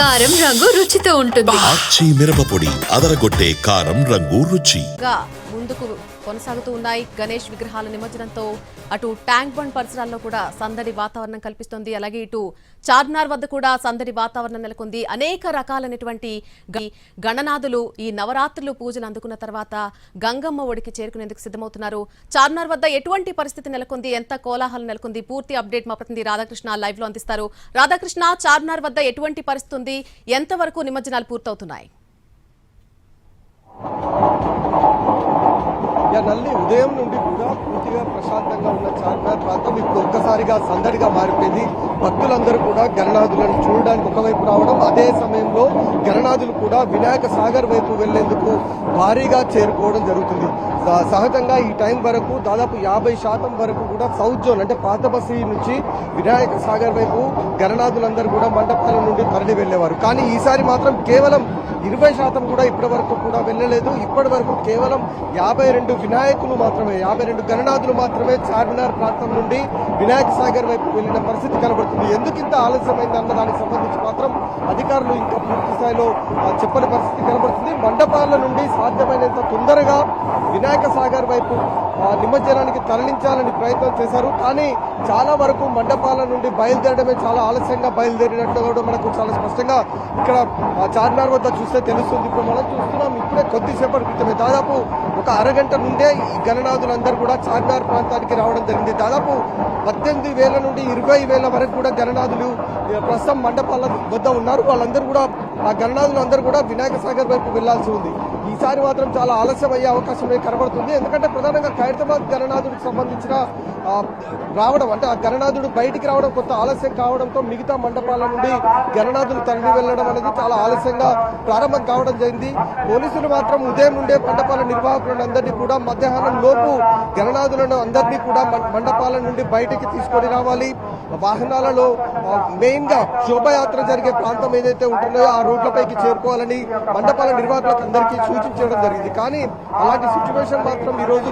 కారం రంగు రుచితో ఉంటుంది. ఆచి మిరపపొడి అదరగొట్టే కారం రంగు రుచి. ముందుకు కొనసాగుతూ ఉన్నాయి. గణేష్ విగ్రహాల నిమజ్జనంతో అటు ట్యాంక్ బండ్ పరిసరాల్లో కూడా సందడి వాతావరణం కల్పిస్తోంది. అలాగే ఇటు చార్మినార్ వద్ద కూడా సందడి వాతావరణం నెలకొంది. అనేక రకాలైనటువంటి గణనాథులు ఈ నవరాత్రులు పూజలు అందుకున్న తర్వాత గంగమ్మ ఒడికి చేరుకునేందుకు సిద్ధమవుతున్నారు. చార్మినార్ వద్ద ఎటువంటి పరిస్థితి నెలకొంది, ఎంత కోలాహలం నెలకొంది, పూర్తి అప్డేట్ మా ప్రతినిధి రాధాకృష్ణ లైవ్ లో అందిస్తారు. రాధాకృష్ణ, చార్మినార్ వద్ద ఎటువంటి పరిస్థితి ఉంది, ఎంతవరకు నిమజ్జనాలు పూర్తవుతున్నాయి? నల్లి ఉదయం నుండి కూడా పూర్తిగా ప్రశాంతంగా ఉన్న చార్మినార్ ప్రాంతం ఇప్పుడు ఒక్కసారిగా సందడిగా మారిపోయింది. భక్తులందరూ కూడా గణనాథులను చూడడానికి ఒకవైపు రావడం, అదే సమయంలో గణనాథులు కూడా వినాయక సాగర్ వైపు వెళ్లేందుకు భారీగా చేరుకోవడం జరుగుతుంది. సహజంగా ఈ టైం వరకు దాదాపు 50% వరకు కూడా సౌత్ జోన్ అంటే పాత బస్తీ నుంచి వినాయక సాగర్ వైపు గణనాథులందరూ కూడా మండపాల నుండి తరలి వెళ్లేవారు. కానీ ఈసారి మాత్రం కేవలం 20% కూడా ఇప్పటి వరకు కూడా వెళ్ళలేదు. ఇప్పటి వరకు కేవలం 52 వినాయకులు మాత్రమే, 52 గణనాథులు మాత్రమే చార్మినార్ ప్రాంతం నుండి వినాయక సాగర్ వైపు వెళ్లిన పరిస్థితి కనబడుతుంది. ఎందుకు ఇంత ఆలస్యమైంది అన్న దానికి సంబంధించి మాత్రం అధికారులు ఇంకా పూర్తి స్థాయిలో చెప్పని పరిస్థితి కనబడుతుంది. మండపాల నుండి సాధ్యమైనంత తొందరగా వినాయక సాగర్ వైపు నిమజ్జనానికి తరలించాలని ప్రయత్నం చేశారు. కానీ చాలా వరకు మండపాల నుండి బయలుదేరడమే చాలా ఆలస్యంగా బయలుదేరినట్లు కూడా మనకు చాలా స్పష్టంగా ఇక్కడ చార్మినార్ వద్ద చూస్తే తెలుస్తుంది. ఇప్పుడు మనం చూస్తున్నాం, ఇప్పుడే కొద్దిసేపటి క్రితమే దాదాపు ఒక అరగంట నుండే ఈ గణనాథులందరూ కూడా చార్మినార్ ప్రాంతానికి రావడం జరిగింది. దాదాపు 18,000 నుండి 20,000 వరకు కూడా గణనాథులు ప్రస్తుతం మండపాల వద్ద ఉన్నారు. వాళ్ళందరూ కూడా ఆ గణనాథులు అందరూ కూడా వినాయక సాగర్ వైపు వెళ్లాల్సి ఉంది. ఈసారి మాత్రం చాలా ఆలస్యం అయ్యే అవకాశం కనబడుతుంది. ఎందుకంటే ప్రధానంగా ఖైరతాబాద్ గణనాథుడికి సంబంధించిన రావడం అంటే ఆ గణనాథుడు బయటికి రావడం కొంత ఆలస్యం కావడంతో మిగతా మండపాల నుండి గణనాథులు తరలి వెళ్లడం అనేది చాలా ఆలస్యంగా ప్రారంభం కావడం జరిగింది. పోలీసులు మాత్రం ఉదయం నుండే మండపాల నిర్వాహకులను అందరినీ కూడా మధ్యాహ్నం లోపు గణనాథులను అందరినీ కూడా మండపాల నుండి బయటికి తీసుకొని రావాలి. వాహనాలలో మెయిన్ గా శోభయాత్ర జరిగే ప్రాంతం ఏదైతే ఉంటుందో ఆ రోడ్లపైకి చేరుకోవాలని మండపాల నిర్వాహకులకు అందరికీ సూచించడం జరిగింది. కానీ అలాంటి సిచ్యువేషన్ మాత్రం ఈ రోజు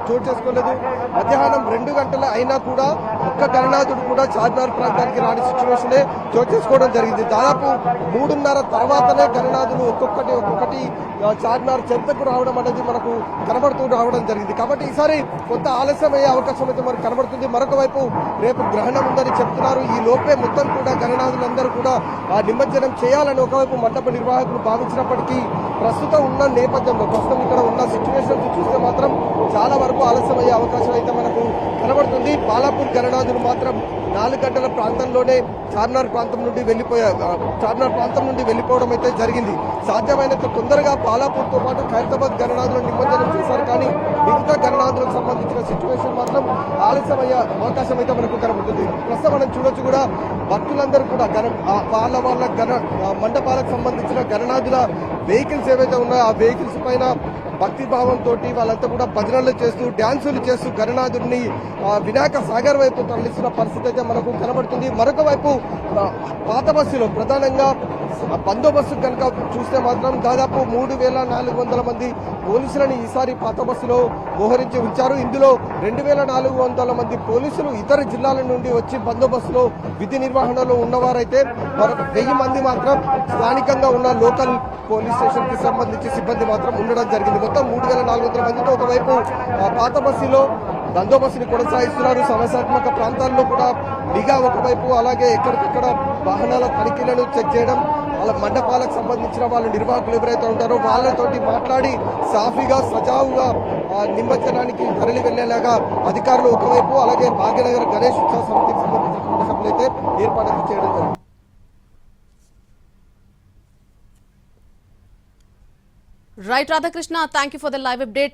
చోటు చేసుకోలేదు. మధ్యాహ్నం 2 గంటల అయినా కూడా ఒక్క గణనాథుడు కూడా చార్మినార్ ప్రాంతానికి రాని సిచ్యువేషనే చోటు చేసుకోవడం జరిగింది. దాదాపు 3:30 తర్వాతనే గణనాథులు ఒక్కొక్కటి చార్మినార్ చెంతకు రావడం అనేది మనకు కనబడుతూ రావడం జరిగింది. కాబట్టి ఈసారి కొంత ఆలస్యం అయ్యే అవకాశం అయితే మనకు కనబడుతుంది. మరొక వైపు రేపు గ్రహణం ఉందని చెప్తున్నారు. ఈ లోపే మొత్తం కూడా గణనాథులందరూ కూడా నిమజ్జనం చేయాలని ఒకవైపు మండప నిర్వాహకులు భావించినప్పటికీ ప్రస్తుతం ఉన్న నేపథ్యంలో ప్రస్తుతం ఇక్కడ ఉన్న సిచ్యువేషన్ చూస్తే మాత్రం చాలా వరకు ఆలస్యం అయ్యే అవకాశం అయితే మనకు కనబడుతుంది. బాలాపూర్ గణనాథులు మాత్రం 4 గంటల ప్రాంతంలోనే చార్మినార్ ప్రాంతం నుండి వెళ్ళిపోవడం అయితే జరిగింది. సాధ్యమైనంత తొందరగా బాలాపూర్తో పాటు ఖైరతాబాద్ గణనాథులను నిమజ్జనం చేశారు. కానీ మిగతా గణనాథులకు సంబంధించిన సిచ్యువేషన్ మాత్రం ఆలస్యం అయ్యే అవకాశం అయితే మనకు కనబడుతుంది. ప్రస్తుతం మనం చూడొచ్చు కూడా భక్తులందరూ కూడా వాళ్ళ మండపాలకు సంబంధించిన గణనాథుల వెహికల్స్ ఏవైతే ఉన్నాయో ఆ వెహికల్స్ పైన భక్తి భావంతో వాళ్ళంతా కూడా భజనలు చేస్తూ డ్యాన్సులు చేస్తూ గణనాథుడిని వినాయక సాగర్ వైపు తరలిస్తున్న పరిస్థితి అయితే మనకు కనబడుతుంది. మరొక వైపు పాత బస్సులో ప్రధానంగా బందోబస్తు కనుక చూస్తే మాత్రం దాదాపు 3,400 మంది పోలీసులను ఈసారి పాత బస్సులో మోహరించి ఉంచారు. ఇందులో 2,400 మంది పోలీసులు ఇతర జిల్లాల నుండి వచ్చి బందోబస్తులో విధి నిర్వహణలో ఉన్నవారైతే మరొక 1000 మంది మాత్రం స్థానికంగా ఉన్న లోకల్ పోలీస్ స్టేషన్ కి సంబంధించి సిబ్బంది మాత్రం ఉండడం జరిగింది. మొత్తం 3,400 మందితో ఒకవైపు పాత బస్సులో బందోబస్తుని కొనసాగిస్తున్నారు. సమస్యాత్మక ప్రాంతాల్లో కూడా నిఘా ఒకవైపు, అలాగే ఎక్కడికక్కడ వాహనాల తనిఖీలను చెక్ చేయడం, వాళ్ళ మండపాలకు సంబంధించిన వాళ్ళ నిర్వాహకులు ఎవరైతే ఉంటారో వాళ్ళతోటి మాట్లాడి సాఫీగా సజావుగా నిమజ్జనానికి తరలి వెళ్లేలాగా అధికారులు ఒకవైపు, అలాగే భాగ్యనగర్ గణేష్ ఉత్సవ సమితికి సంబంధించిన సభ్యులైతే ఏర్పాట్లు చేయడం జరిగింది. Right Radhakrishna, thank you for the live update.